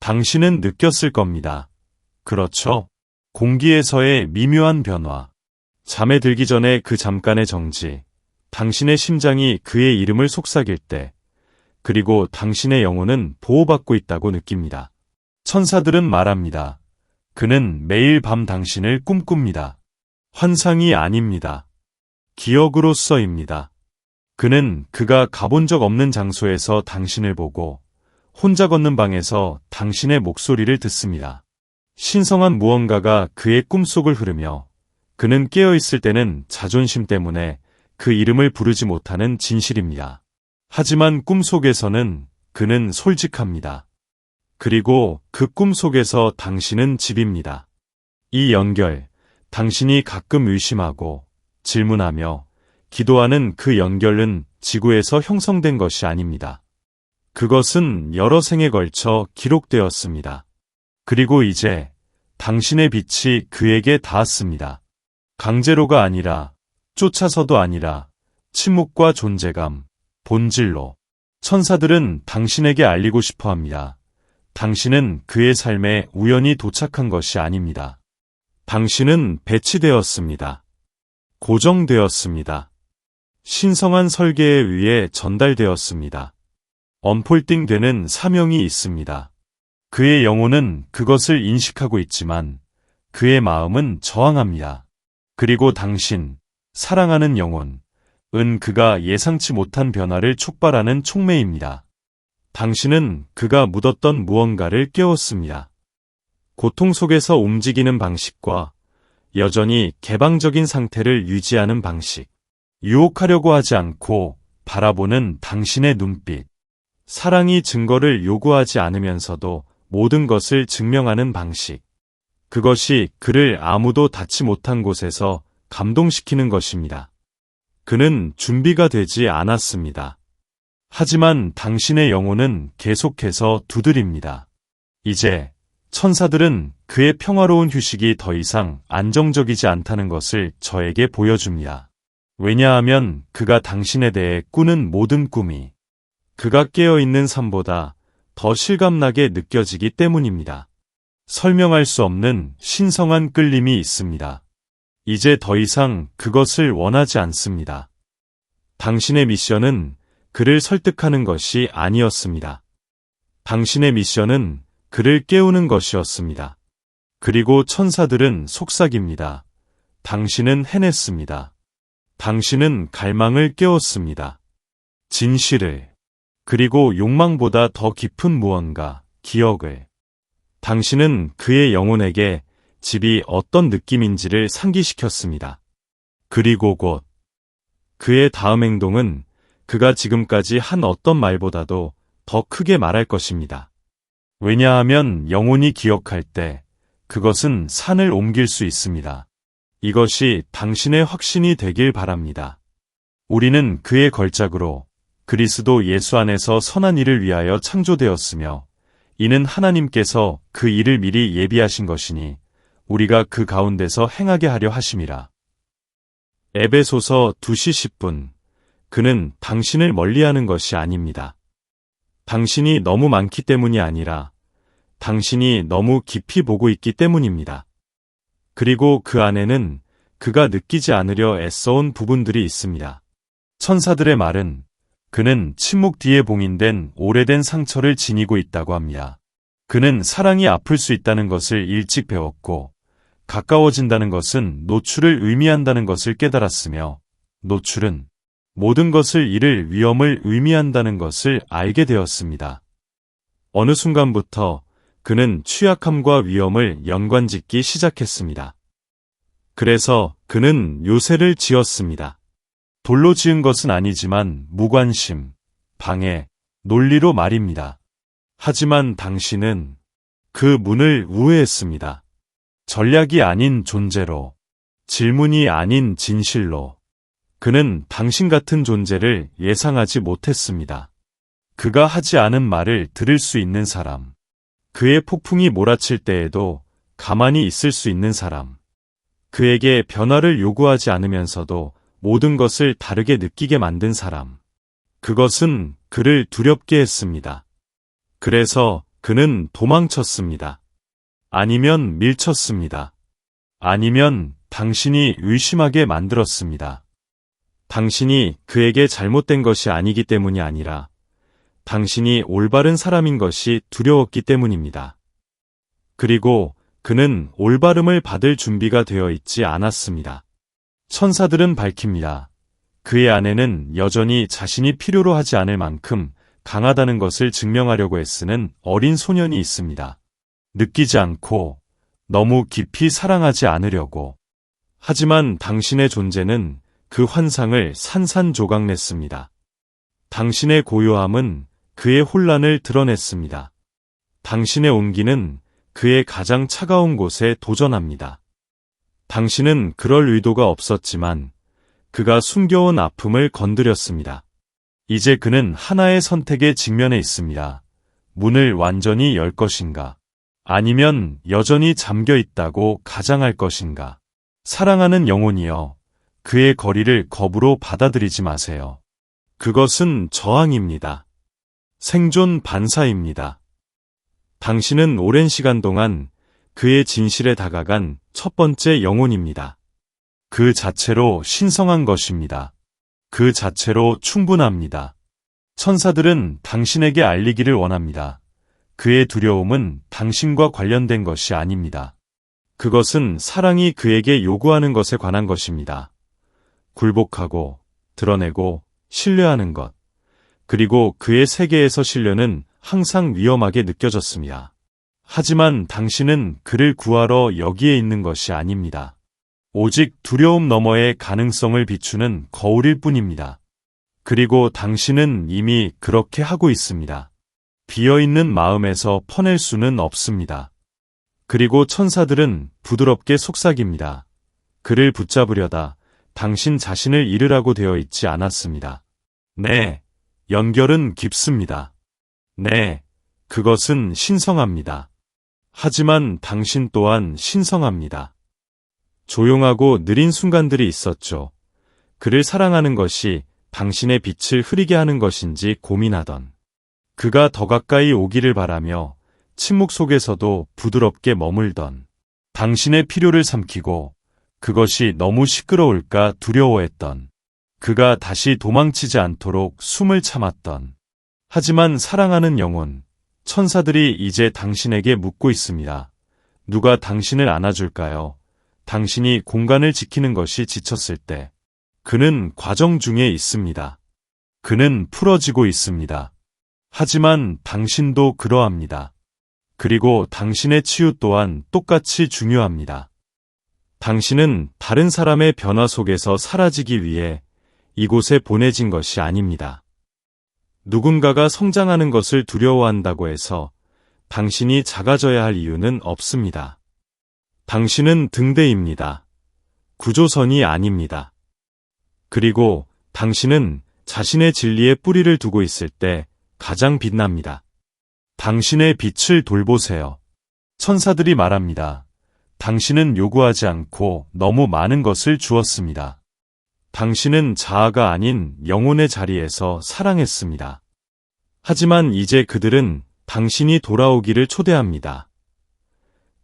당신은 느꼈을 겁니다. 그렇죠? 공기에서의 미묘한 변화. 잠에 들기 전에 그 잠깐의 정지. 당신의 심장이 그의 이름을 속삭일 때. 그리고 당신의 영혼은 보호받고 있다고 느낍니다. 천사들은 말합니다. 그는 매일 밤 당신을 꿈꿉니다. 환상이 아닙니다. 기억으로써입니다. 그는 그가 가본 적 없는 장소에서 당신을 보고 혼자 걷는 방에서 당신의 목소리를 듣습니다. 신성한 무언가가 그의 꿈속을 흐르며 그는 깨어있을 때는 자존심 때문에 그 이름을 부르지 못하는 진실입니다. 하지만 꿈속에서는 그는 솔직합니다. 그리고 그 꿈속에서 당신은 집입니다. 이 연결, 당신이 가끔 의심하고 질문하며 기도하는 그 연결은 지구에서 형성된 것이 아닙니다. 그것은 여러 생에 걸쳐 기록되었습니다. 그리고 이제 당신의 빛이 그에게 닿았습니다. 강제로가 아니라, 쫓아서도 아니라, 침묵과 존재감, 본질로. 천사들은 당신에게 알리고 싶어 합니다. 당신은 그의 삶에 우연히 도착한 것이 아닙니다. 당신은 배치되었습니다. 고정되었습니다. 신성한 설계에 의해 전달되었습니다. 언폴딩되는 사명이 있습니다. 그의 영혼은 그것을 인식하고 있지만 그의 마음은 저항합니다. 그리고 당신, 사랑하는 영혼은 그가 예상치 못한 변화를 촉발하는 촉매입니다. 당신은 그가 묻었던 무언가를 깨웠습니다. 고통 속에서 움직이는 방식과 여전히 개방적인 상태를 유지하는 방식. 유혹하려고 하지 않고 바라보는 당신의 눈빛. 사랑이 증거를 요구하지 않으면서도 모든 것을 증명하는 방식. 그것이 그를 아무도 닿지 못한 곳에서 감동시키는 것입니다. 그는 준비가 되지 않았습니다. 하지만 당신의 영혼은 계속해서 두드립니다. 이제 천사들은 그의 평화로운 휴식이 더 이상 안정적이지 않다는 것을 저에게 보여줍니다. 왜냐하면 그가 당신에 대해 꾸는 모든 꿈이 그가 깨어있는 삶보다 더 실감나게 느껴지기 때문입니다. 설명할 수 없는 신성한 끌림이 있습니다. 이제 더 이상 그것을 원하지 않습니다. 당신의 미션은 그를 설득하는 것이 아니었습니다. 당신의 미션은 그를 깨우는 것이었습니다. 그리고 천사들은 속삭입니다. 당신은 해냈습니다. 당신은 갈망을 깨웠습니다. 진실을, 그리고 욕망보다 더 깊은 무언가, 기억을. 당신은 그의 영혼에게 집이 어떤 느낌인지를 상기시켰습니다. 그리고 곧 그의 다음 행동은 그가 지금까지 한 어떤 말보다도 더 크게 말할 것입니다. 왜냐하면 영혼이 기억할 때 그것은 산을 옮길 수 있습니다. 이것이 당신의 확신이 되길 바랍니다. 우리는 그의 걸작으로 그리스도 예수 안에서 선한 일을 위하여 창조되었으며 이는 하나님께서 그 일을 미리 예비하신 것이니 우리가 그 가운데서 행하게 하려 하심이라. 에베소서 2시 10분. 그는 당신을 멀리하는 것이 아닙니다. 당신이 너무 많기 때문이 아니라 당신이 너무 깊이 보고 있기 때문입니다. 그리고 그 안에는 그가 느끼지 않으려 애써온 부분들이 있습니다. 천사들의 말은 그는 침묵 뒤에 봉인된 오래된 상처를 지니고 있다고 합니다. 그는 사랑이 아플 수 있다는 것을 일찍 배웠고 가까워진다는 것은 노출을 의미한다는 것을 깨달았으며 노출은 모든 것을 잃을 위험을 의미한다는 것을 알게 되었습니다. 어느 순간부터 그는 취약함과 위험을 연관짓기 시작했습니다. 그래서 그는 요새를 지었습니다. 돌로 지은 것은 아니지만 무관심, 방해, 논리로 말입니다. 하지만 당신은 그 문을 우회했습니다. 전략이 아닌 존재로, 질문이 아닌 진실로. 그는 당신 같은 존재를 예상하지 못했습니다. 그가 하지 않은 말을 들을 수 있는 사람. 그의 폭풍이 몰아칠 때에도 가만히 있을 수 있는 사람. 그에게 변화를 요구하지 않으면서도 모든 것을 다르게 느끼게 만든 사람. 그것은 그를 두렵게 했습니다. 그래서 그는 도망쳤습니다. 아니면 밀쳤습니다. 아니면 당신이 의심하게 만들었습니다. 당신이 그에게 잘못된 것이 아니기 때문이 아니라 당신이 올바른 사람인 것이 두려웠기 때문입니다. 그리고 그는 올바름을 받을 준비가 되어 있지 않았습니다. 천사들은 밝힙니다. 그의 아내는 여전히 자신이 필요로 하지 않을 만큼 강하다는 것을 증명하려고 애쓰는 어린 소년이 있습니다. 느끼지 않고 너무 깊이 사랑하지 않으려고. 하지만 당신의 존재는 그 환상을 산산조각냈습니다. 당신의 고요함은 그의 혼란을 드러냈습니다. 당신의 온기는 그의 가장 차가운 곳에 도전합니다. 당신은 그럴 의도가 없었지만 그가 숨겨온 아픔을 건드렸습니다. 이제 그는 하나의 선택에 직면해 있습니다. 문을 완전히 열 것인가? 아니면 여전히 잠겨 있다고 가장할 것인가? 사랑하는 영혼이여, 그의 거리를 겁으로 받아들이지 마세요. 그것은 저항입니다. 생존 반사입니다. 당신은 오랜 시간 동안 그의 진실에 다가간 첫 번째 영혼입니다. 그 자체로 신성한 것입니다. 그 자체로 충분합니다. 천사들은 당신에게 알리기를 원합니다. 그의 두려움은 당신과 관련된 것이 아닙니다. 그것은 사랑이 그에게 요구하는 것에 관한 것입니다. 굴복하고, 드러내고, 신뢰하는 것. 그리고 그의 세계에서 신뢰는 항상 위험하게 느껴졌습니다. 하지만 당신은 그를 구하러 여기에 있는 것이 아닙니다. 오직 두려움 너머의 가능성을 비추는 거울일 뿐입니다. 그리고 당신은 이미 그렇게 하고 있습니다. 비어있는 마음에서 퍼낼 수는 없습니다. 그리고 천사들은 부드럽게 속삭입니다. 그를 붙잡으려다 당신 자신을 잃으라고 되어 있지 않았습니다. 네, 연결은 깊습니다. 네, 그것은 신성합니다. 하지만 당신 또한 신성합니다. 조용하고 느린 순간들이 있었죠. 그를 사랑하는 것이 당신의 빛을 흐리게 하는 것인지 고민하던. 그가 더 가까이 오기를 바라며 침묵 속에서도 부드럽게 머물던. 당신의 필요를 삼키고 그것이 너무 시끄러울까 두려워했던. 그가 다시 도망치지 않도록 숨을 참았던. 하지만 사랑하는 영혼, 천사들이 이제 당신에게 묻고 있습니다. 누가 당신을 안아줄까요? 당신이 공간을 지키는 것이 지쳤을 때. 그는 과정 중에 있습니다. 그는 풀어지고 있습니다. 하지만 당신도 그러합니다. 그리고 당신의 치유 또한 똑같이 중요합니다. 당신은 다른 사람의 변화 속에서 사라지기 위해 이곳에 보내진 것이 아닙니다. 누군가가 성장하는 것을 두려워한다고 해서 당신이 작아져야 할 이유는 없습니다. 당신은 등대입니다. 구조선이 아닙니다. 그리고 당신은 자신의 진리에 뿌리를 두고 있을 때 가장 빛납니다. 당신의 빛을 돌보세요. 천사들이 말합니다. 당신은 요구하지 않고 너무 많은 것을 주었습니다. 당신은 자아가 아닌 영혼의 자리에서 사랑했습니다. 하지만 이제 그들은 당신이 돌아오기를 초대합니다.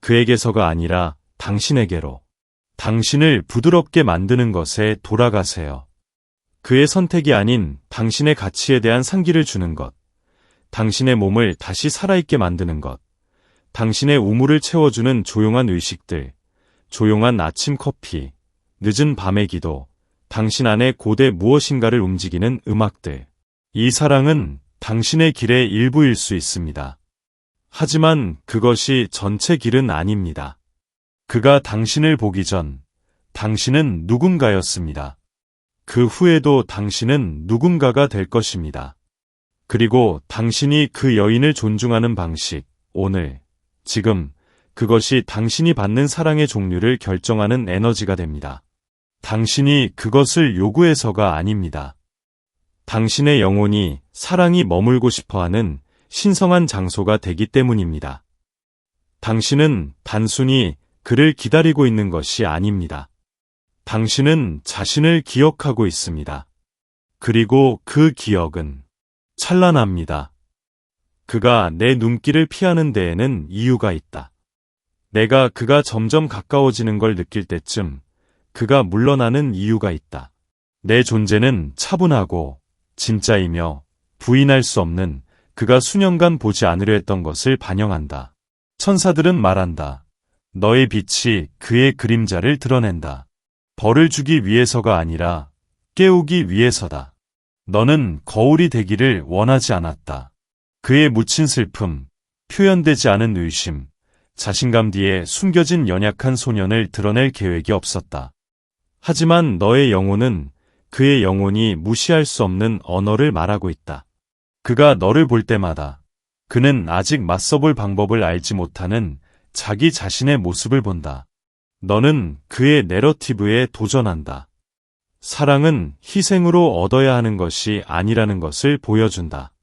그에게서가 아니라 당신에게로. 당신을 부드럽게 만드는 것에 돌아가세요. 그의 선택이 아닌 당신의 가치에 대한 상기를 주는 것. 당신의 몸을 다시 살아있게 만드는 것. 당신의 우물을 채워주는 조용한 의식들. 조용한 아침 커피. 늦은 밤의 기도. 당신 안에 고대 무엇인가를 움직이는 음악들. 이 사랑은 당신의 길의 일부일 수 있습니다. 하지만 그것이 전체 길은 아닙니다. 그가 당신을 보기 전 당신은 누군가였습니다. 그 후에도 당신은 누군가가 될 것입니다. 그리고 당신이 그 여인을 존중하는 방식, 오늘, 지금, 그것이 당신이 받는 사랑의 종류를 결정하는 에너지가 됩니다. 당신이 그것을 요구해서가 아닙니다. 당신의 영혼이 사랑이 머물고 싶어하는 신성한 장소가 되기 때문입니다. 당신은 단순히 그를 기다리고 있는 것이 아닙니다. 당신은 자신을 기억하고 있습니다. 그리고 그 기억은 찬란합니다. 그가 내 눈길을 피하는 데에는 이유가 있다. 내가 그가 점점 가까워지는 걸 느낄 때쯤 그가 물러나는 이유가 있다. 내 존재는 차분하고 진짜이며 부인할 수 없는 그가 수년간 보지 않으려 했던 것을 반영한다. 천사들은 말한다. 너의 빛이 그의 그림자를 드러낸다. 벌을 주기 위해서가 아니라 깨우기 위해서다. 너는 거울이 되기를 원하지 않았다. 그의 묻힌 슬픔, 표현되지 않은 의심, 자신감 뒤에 숨겨진 연약한 소년을 드러낼 계획이 없었다. 하지만 너의 영혼은 그의 영혼이 무시할 수 없는 언어를 말하고 있다. 그가 너를 볼 때마다 그는 아직 맞서볼 방법을 알지 못하는 자기 자신의 모습을 본다. 너는 그의 내러티브에 도전한다. 사랑은 희생으로 얻어야 하는 것이 아니라는 것을 보여준다.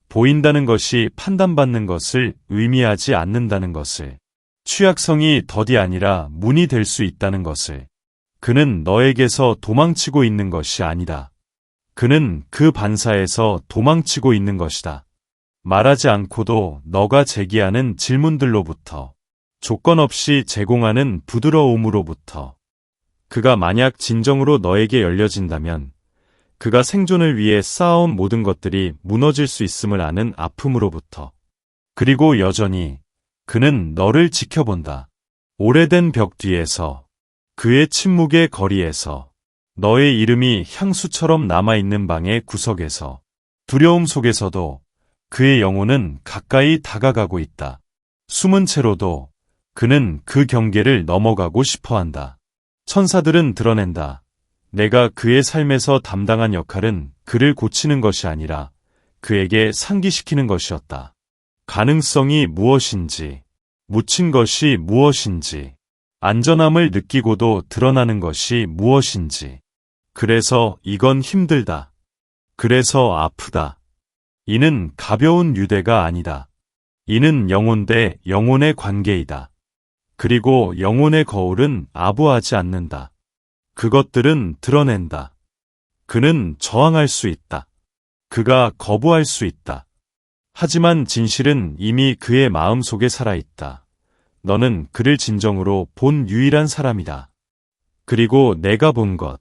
보인다는 것이 판단받는 것을 의미하지 않는다는 것을, 취약성이 덫이 아니라 문이 될 수 있다는 것을, 그는 너에게서 도망치고 있는 것이 아니다. 그는 그 반사에서 도망치고 있는 것이다. 말하지 않고도 너가 제기하는 질문들로부터, 조건 없이 제공하는 부드러움으로부터, 그가 만약 진정으로 너에게 열려진다면 그가 생존을 위해 쌓아온 모든 것들이 무너질 수 있음을 아는 아픔으로부터, 그리고 여전히 그는 너를 지켜본다. 오래된 벽 뒤에서, 그의 침묵의 거리에서, 너의 이름이 향수처럼 남아있는 방의 구석에서, 두려움 속에서도 그의 영혼은 가까이 다가가고 있다. 숨은 채로도 그는 그 경계를 넘어가고 싶어한다. 천사들은 드러낸다. 내가 그의 삶에서 담당한 역할은 그를 고치는 것이 아니라 그에게 상기시키는 것이었다. 가능성이 무엇인지, 묻힌 것이 무엇인지, 안전함을 느끼고도 드러나는 것이 무엇인지. 그래서 이건 힘들다. 그래서 아프다. 이는 가벼운 유대가 아니다. 이는 영혼 대 영혼의 관계이다. 그리고 영혼의 거울은 아부하지 않는다. 그것들은 드러낸다. 그는 저항할 수 있다. 그가 거부할 수 있다. 하지만 진실은 이미 그의 마음속에 살아있다. 너는 그를 진정으로 본 유일한 사람이다. 그리고 내가 본 것,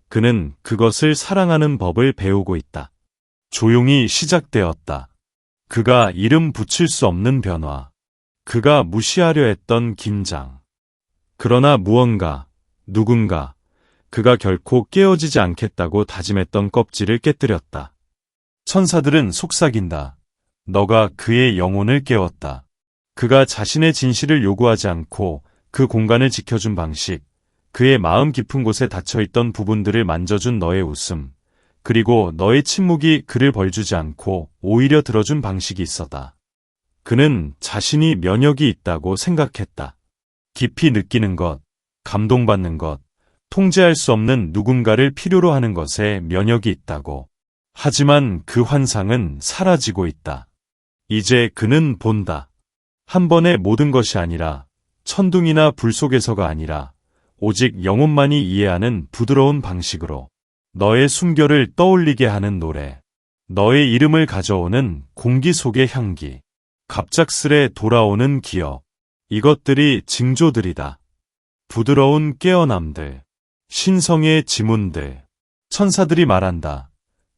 그는 그것을 사랑하는 법을 배우고 있다. 조용히 시작되었다. 그가 이름 붙일 수 없는 변화. 그가 무시하려 했던 긴장. 그러나 무언가, 누군가, 그가 결코 깨어지지 않겠다고 다짐했던 껍질을 깨뜨렸다. 천사들은 속삭인다. 너가 그의 영혼을 깨웠다. 그가 자신의 진실을 요구하지 않고 그 공간을 지켜준 방식, 그의 마음 깊은 곳에 닫혀있던 부분들을 만져준 너의 웃음, 그리고 너의 침묵이 그를 벌주지 않고 오히려 들어준 방식이 있었다. 그는 자신이 면역이 있다고 생각했다. 깊이 느끼는 것, 감동받는 것, 통제할 수 없는 누군가를 필요로 하는 것에 면역이 있다고. 하지만 그 환상은 사라지고 있다. 이제 그는 본다. 한 번의 모든 것이 아니라, 천둥이나 불 속에서가 아니라, 오직 영혼만이 이해하는 부드러운 방식으로 너의 숨결을 떠올리게 하는 노래, 너의 이름을 가져오는 공기 속의 향기, 갑작스레 돌아오는 기억, 이것들이 징조들이다. 부드러운 깨어남들, 신성의 지문들. 천사들이 말한다.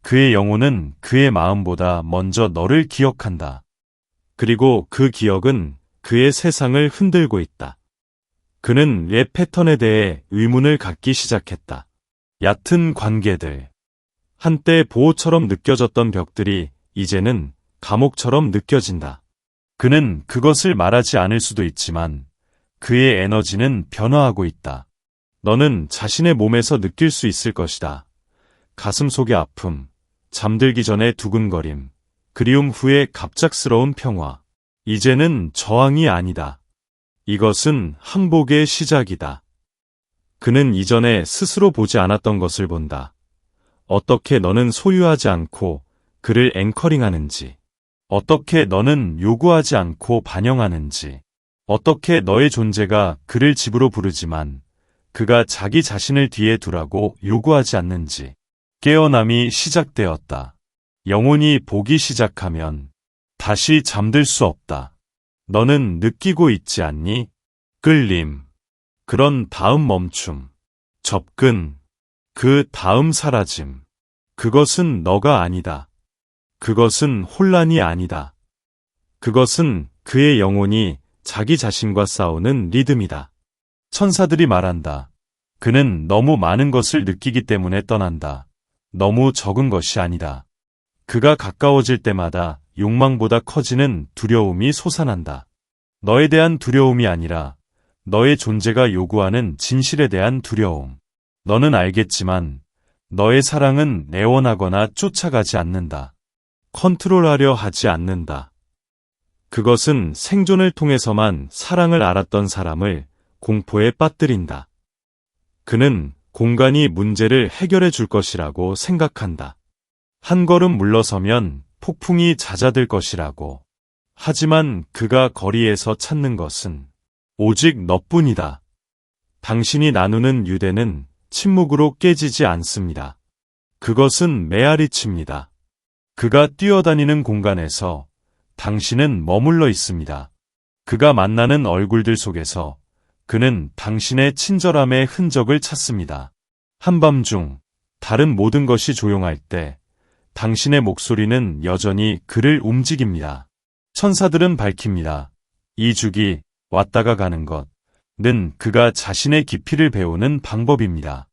그의 영혼은 그의 마음보다 먼저 너를 기억한다. 그리고 그 기억은 그의 세상을 흔들고 있다. 그는 랩 패턴에 대해 의문을 갖기 시작했다. 얕은 관계들. 한때 보호처럼 느껴졌던 벽들이 이제는 감옥처럼 느껴진다. 그는 그것을 말하지 않을 수도 있지만 그의 에너지는 변화하고 있다. 너는 자신의 몸에서 느낄 수 있을 것이다. 가슴 속의 아픔, 잠들기 전에 두근거림, 그리움 후에 갑작스러운 평화. 이제는 저항이 아니다. 이것은 항복의 시작이다. 그는 이전에 스스로 보지 않았던 것을 본다. 어떻게 너는 소유하지 않고 그를 앵커링하는지, 어떻게 너는 요구하지 않고 반영하는지, 어떻게 너의 존재가 그를 집으로 부르지만 그가 자기 자신을 뒤에 두라고 요구하지 않는지. 깨어남이 시작되었다. 영혼이 보기 시작하면 다시 잠들 수 없다. 너는 느끼고 있지 않니? 끌림. 그런 다음 멈춤. 접근. 그 다음 사라짐. 그것은 너가 아니다. 그것은 혼란이 아니다. 그것은 그의 영혼이 자기 자신과 싸우는 리듬이다. 천사들이 말한다. 그는 너무 많은 것을 느끼기 때문에 떠난다. 너무 적은 것이 아니다. 그가 가까워질 때마다 욕망보다 커지는 두려움이 솟아난다. 너에 대한 두려움이 아니라 너의 존재가 요구하는 진실에 대한 두려움. 너는 알겠지만 너의 사랑은 애원하거나 쫓아가지 않는다. 컨트롤하려 하지 않는다. 그것은 생존을 통해서만 사랑을 알았던 사람을 공포에 빠뜨린다. 그는 공간이 문제를 해결해 줄 것이라고 생각한다. 한 걸음 물러서면 폭풍이 잦아들 것이라고. 하지만 그가 거리에서 찾는 것은 오직 너뿐이다. 당신이 나누는 유대는 침묵으로 깨지지 않습니다. 그것은 메아리칩니다. 그가 뛰어다니는 공간에서 당신은 머물러 있습니다. 그가 만나는 얼굴들 속에서 그는 당신의 친절함의 흔적을 찾습니다. 한밤중 다른 모든 것이 조용할 때 당신의 목소리는 여전히 그를 움직입니다. 천사들은 밝힙니다. 이 죽이 왔다가 가는 것은 그가 자신의 깊이를 배우는 방법입니다.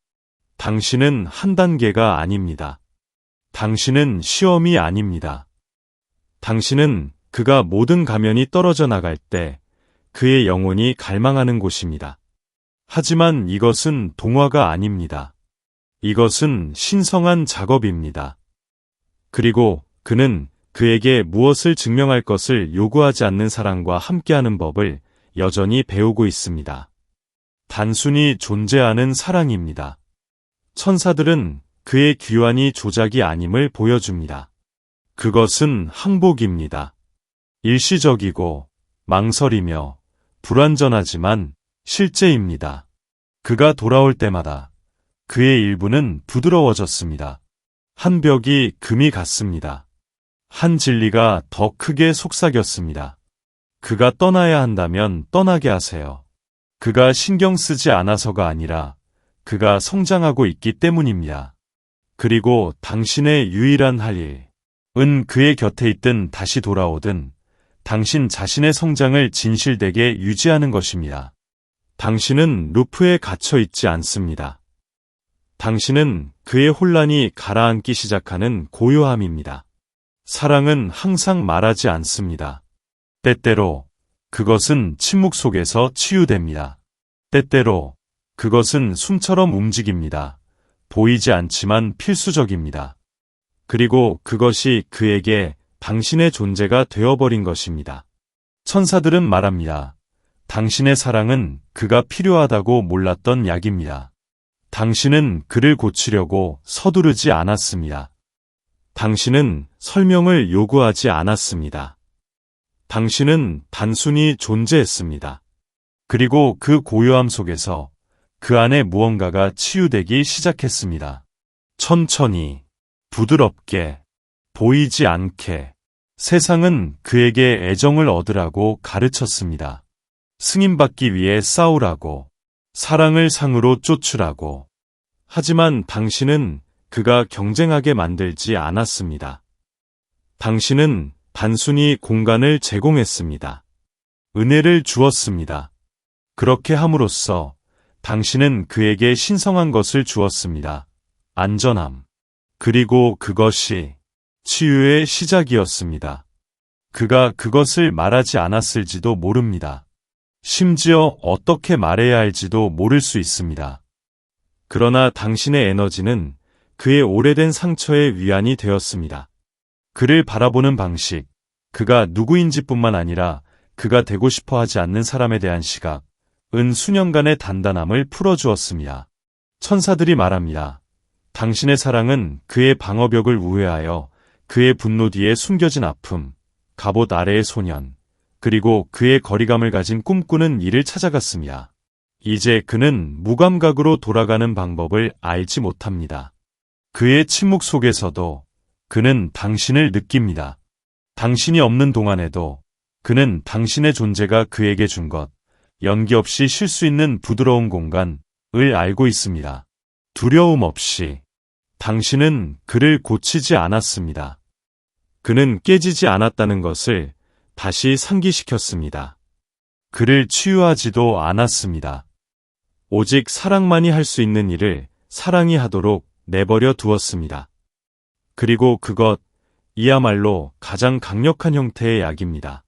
당신은 한 단계가 아닙니다. 당신은 시험이 아닙니다. 당신은 그가 모든 가면이 떨어져 나갈 때 그의 영혼이 갈망하는 곳입니다. 하지만 이것은 동화가 아닙니다. 이것은 신성한 작업입니다. 그리고 그는 그에게 무엇을 증명할 것을 요구하지 않는 사랑과 함께하는 법을 여전히 배우고 있습니다. 단순히 존재하는 사랑입니다. 천사들은 그의 귀환이 조작이 아님을 보여줍니다. 그것은 항복입니다. 일시적이고 망설이며 불완전하지만 실제입니다. 그가 돌아올 때마다 그의 일부는 부드러워졌습니다. 한 벽이 금이 갔습니다. 한 진리가 더 크게 속삭였습니다. 그가 떠나야 한다면 떠나게 하세요. 그가 신경 쓰지 않아서가 아니라 그가 성장하고 있기 때문입니다. 그리고 당신의 유일한 할 일은 그의 곁에 있든 다시 돌아오든 당신 자신의 성장을 진실되게 유지하는 것입니다. 당신은 루프에 갇혀 있지 않습니다. 당신은 그의 혼란이 가라앉기 시작하는 고요함입니다. 사랑은 항상 말하지 않습니다. 때때로 그것은 침묵 속에서 치유됩니다. 때때로 그것은 숨처럼 움직입니다. 보이지 않지만 필수적입니다. 그리고 그것이 그에게 당신의 존재가 되어버린 것입니다. 천사들은 말합니다. 당신의 사랑은 그가 필요하다고 몰랐던 약입니다. 당신은 그를 고치려고 서두르지 않았습니다. 당신은 설명을 요구하지 않았습니다. 당신은 단순히 존재했습니다. 그리고 그 고요함 속에서 그 안에 무언가가 치유되기 시작했습니다. 천천히, 부드럽게, 보이지 않게 세상은 그에게 애정을 얻으라고 가르쳤습니다. 승인받기 위해 싸우라고, 사랑을 상으로 쫓으라고. 하지만 당신은 그가 경쟁하게 만들지 않았습니다. 당신은 단순히 공간을 제공했습니다. 은혜를 주었습니다. 그렇게 함으로써 당신은 그에게 신성한 것을 주었습니다. 안전함. 그리고 그것이 치유의 시작이었습니다. 그가 그것을 말하지 않았을지도 모릅니다. 심지어 어떻게 말해야 할지도 모를 수 있습니다. 그러나 당신의 에너지는 그의 오래된 상처의 위안이 되었습니다. 그를 바라보는 방식, 그가 누구인지뿐만 아니라 그가 되고 싶어 하지 않는 사람에 대한 시각은 수년간의 단단함을 풀어주었습니다. 천사들이 말합니다. 당신의 사랑은 그의 방어벽을 우회하여 그의 분노 뒤에 숨겨진 아픔, 갑옷 아래의 소년, 그리고 그의 거리감을 가진 꿈꾸는 이를 찾아갔습니다. 이제 그는 무감각으로 돌아가는 방법을 알지 못합니다. 그의 침묵 속에서도 그는 당신을 느낍니다. 당신이 없는 동안에도 그는 당신의 존재가 그에게 준 것, 연기 없이 쉴 수 있는 부드러운 공간을 알고 있습니다. 두려움 없이. 당신은 그를 고치지 않았습니다. 그는 깨지지 않았다는 것을 다시 상기시켰습니다. 그를 치유하지도 않았습니다. 오직 사랑만이 할 수 있는 일을 사랑이 하도록 내버려 두었습니다. 그리고 이야말로 가장 강력한 형태의 약입니다.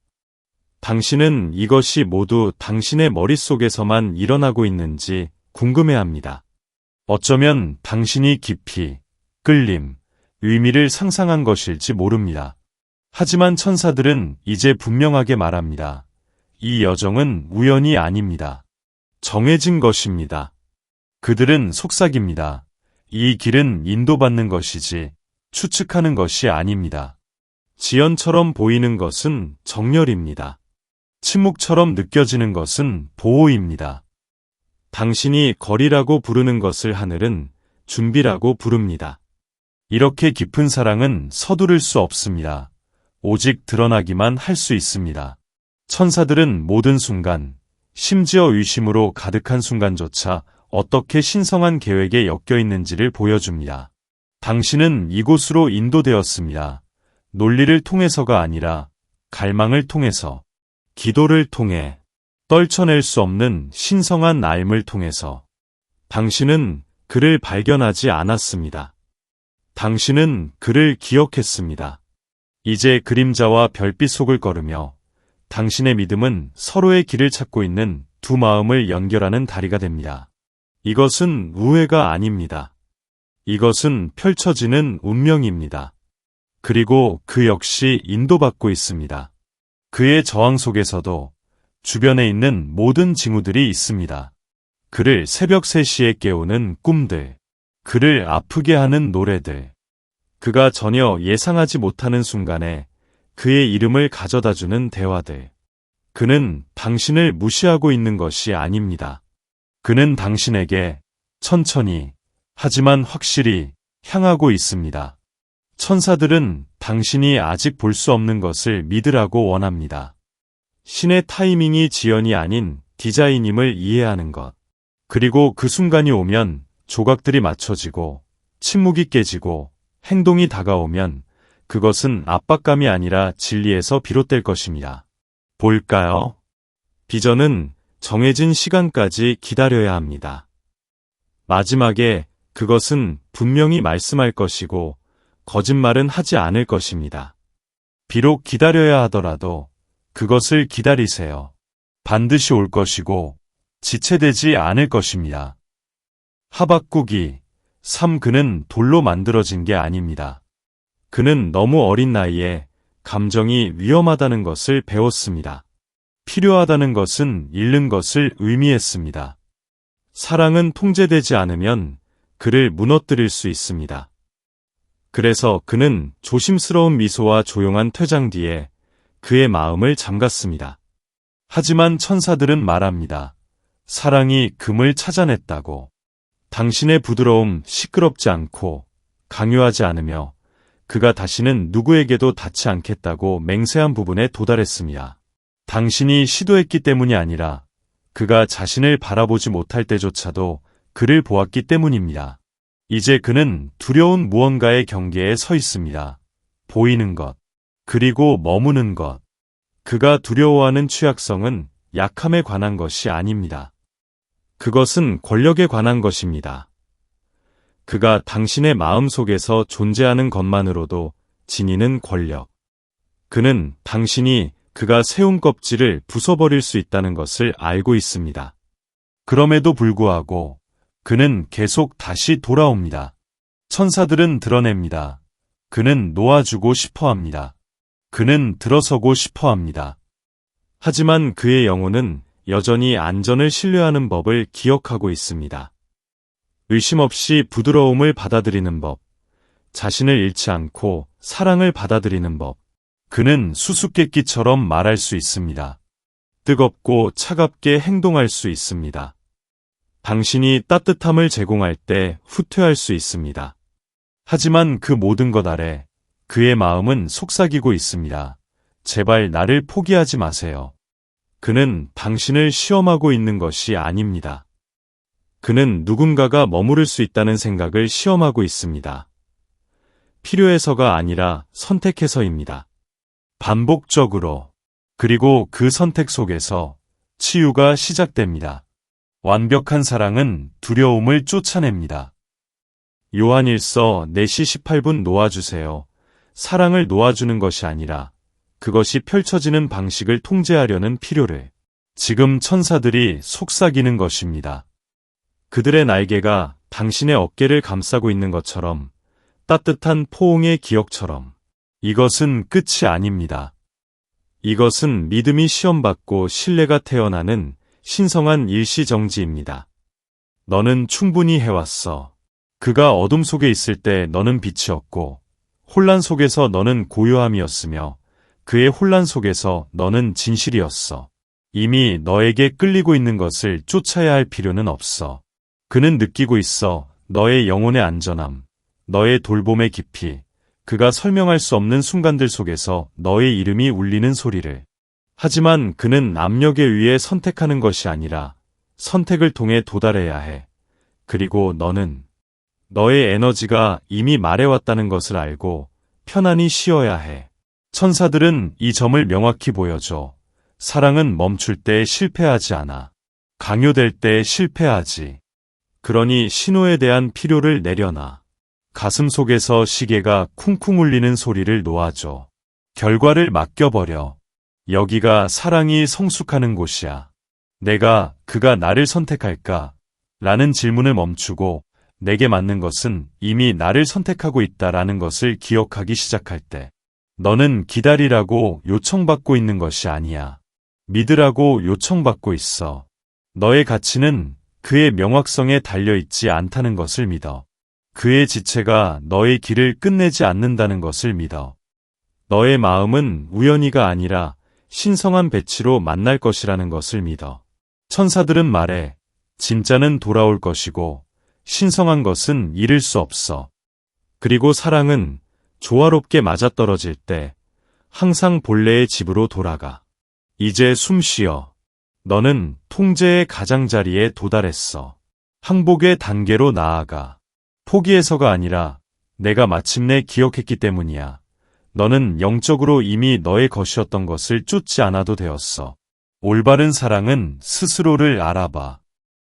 당신은 이것이 모두 당신의 머릿속에서만 일어나고 있는지 궁금해합니다. 어쩌면 당신이 깊이, 끌림, 의미를 상상한 것일지 모릅니다. 하지만 천사들은 이제 분명하게 말합니다. 이 여정은 우연이 아닙니다. 정해진 것입니다. 그들은 속삭입니다. 이 길은 인도받는 것이지 추측하는 것이 아닙니다. 지연처럼 보이는 것은 정렬입니다. 침묵처럼 느껴지는 것은 보호입니다. 당신이 거리라고 부르는 것을 하늘은 준비라고 부릅니다. 이렇게 깊은 사랑은 서두를 수 없습니다. 오직 드러나기만 할 수 있습니다. 천사들은 모든 순간, 심지어 의심으로 가득한 순간조차 어떻게 신성한 계획에 엮여 있는지를 보여줍니다. 당신은 이곳으로 인도되었습니다. 논리를 통해서가 아니라 갈망을 통해서, 기도를 통해, 떨쳐낼 수 없는 신성한 삶을 통해서. 당신은 그를 발견하지 않았습니다. 당신은 그를 기억했습니다. 이제 그림자와 별빛 속을 걸으며 당신의 믿음은 서로의 길을 찾고 있는 두 마음을 연결하는 다리가 됩니다. 이것은 우회가 아닙니다. 이것은 펼쳐지는 운명입니다. 그리고 그 역시 인도받고 있습니다. 그의 저항 속에서도 주변에 있는 모든 징후들이 있습니다. 그를 새벽 3시에 깨우는 꿈들, 그를 아프게 하는 노래들, 그가 전혀 예상하지 못하는 순간에 그의 이름을 가져다주는 대화들. 그는 당신을 무시하고 있는 것이 아닙니다. 그는 당신에게 천천히, 하지만 확실히 향하고 있습니다. 천사들은 당신이 아직 볼 수 없는 것을 믿으라고 원합니다. 신의 타이밍이 지연이 아닌 디자인임을 이해하는 것. 그리고 그 순간이 오면 조각들이 맞춰지고, 침묵이 깨지고, 행동이 다가오면 그것은 압박감이 아니라 진리에서 비롯될 것입니다. 볼까요? 비전은 정해진 시간까지 기다려야 합니다. 마지막에 그것은 분명히 말씀할 것이고 거짓말은 하지 않을 것입니다. 비록 기다려야 하더라도 그것을 기다리세요. 반드시 올 것이고 지체되지 않을 것입니다. 하박국이 3. 그는 돌로 만들어진 게 아닙니다. 그는 너무 어린 나이에 감정이 위험하다는 것을 배웠습니다. 필요하다는 것은 잃는 것을 의미했습니다. 사랑은 통제되지 않으면 그를 무너뜨릴 수 있습니다. 그래서 그는 조심스러운 미소와 조용한 퇴장 뒤에 그의 마음을 잠갔습니다. 하지만 천사들은 말합니다. 사랑이 금을 찾아냈다고. 당신의 부드러움 시끄럽지 않고 강요하지 않으며 그가 다시는 누구에게도 닿지 않겠다고 맹세한 부분에 도달했습니다. 당신이 시도했기 때문이 아니라 그가 자신을 바라보지 못할 때조차도 그를 보았기 때문입니다. 이제 그는 두려운 무언가의 경계에 서 있습니다. 보이는 것, 그리고 머무는 것. 그가 두려워하는 취약성은 약함에 관한 것이 아닙니다. 그것은 권력에 관한 것입니다. 그가 당신의 마음 속에서 존재하는 것만으로도 지니는 권력. 그는 당신이 그가 세운 껍질을 부숴버릴 수 있다는 것을 알고 있습니다. 그럼에도 불구하고 그는 계속 다시 돌아옵니다. 천사들은 드러냅니다. 그는 놓아주고 싶어 합니다. 그는 들어서고 싶어 합니다. 하지만 그의 영혼은 여전히 안전을 신뢰하는 법을 기억하고 있습니다. 의심 없이 부드러움을 받아들이는 법, 자신을 잃지 않고 사랑을 받아들이는 법. 그는 수수께끼처럼 말할 수 있습니다. 뜨겁고 차갑게 행동할 수 있습니다. 당신이 따뜻함을 제공할 때 후퇴할 수 있습니다. 하지만 그 모든 것 아래 그의 마음은 속삭이고 있습니다. 제발 나를 포기하지 마세요. 그는 당신을 시험하고 있는 것이 아닙니다. 그는 누군가가 머무를 수 있다는 생각을 시험하고 있습니다. 필요해서가 아니라 선택해서입니다. 반복적으로. 그리고 그 선택 속에서 치유가 시작됩니다. 완벽한 사랑은 두려움을 쫓아냅니다. 요한일서 4시 18분 놓아주세요. 사랑을 놓아주는 것이 아니라 그것이 펼쳐지는 방식을 통제하려는 필요를. 지금 천사들이 속삭이는 것입니다. 그들의 날개가 당신의 어깨를 감싸고 있는 것처럼, 따뜻한 포옹의 기억처럼. 이것은 끝이 아닙니다. 이것은 믿음이 시험받고 신뢰가 태어나는 신성한 일시정지입니다. 너는 충분히 해왔어. 그가 어둠 속에 있을 때 너는 빛이었고, 혼란 속에서 너는 고요함이었으며, 그의 혼란 속에서 너는 진실이었어. 이미 너에게 끌리고 있는 것을 쫓아야 할 필요는 없어. 그는 느끼고 있어. 너의 영혼의 안전함, 너의 돌봄의 깊이, 그가 설명할 수 없는 순간들 속에서 너의 이름이 울리는 소리를. 하지만 그는 압력에 의해 선택하는 것이 아니라 선택을 통해 도달해야 해. 그리고 너는 너의 에너지가 이미 말해왔다는 것을 알고 편안히 쉬어야 해. 천사들은 이 점을 명확히 보여줘. 사랑은 멈출 때 실패하지 않아. 강요될 때 실패하지. 그러니 신호에 대한 필요를 내려놔. 가슴 속에서 시계가 쿵쿵 울리는 소리를 놓아줘. 결과를 맡겨버려. 여기가 사랑이 성숙하는 곳이야. 그가 나를 선택할까? 라는 질문을 멈추고 내게 맞는 것은 이미 나를 선택하고 있다라는 것을 기억하기 시작할 때, 너는 기다리라고 요청받고 있는 것이 아니야. 믿으라고 요청받고 있어. 너의 가치는 그의 명확성에 달려있지 않다는 것을 믿어. 그의 지체가 너의 길을 끝내지 않는다는 것을 믿어. 너의 마음은 우연히가 아니라 신성한 배치로 만날 것이라는 것을 믿어. 천사들은 말해, 진짜는 돌아올 것이고 신성한 것은 잃을 수 없어. 그리고 사랑은 조화롭게 맞아떨어질 때 항상 본래의 집으로 돌아가. 이제 숨 쉬어. 너는 통제의 가장자리에 도달했어. 항복의 단계로 나아가. 포기해서가 아니라 내가 마침내 기억했기 때문이야. 너는 영적으로 이미 너의 것이었던 것을 쫓지 않아도 되었어. 올바른 사랑은 스스로를 알아봐.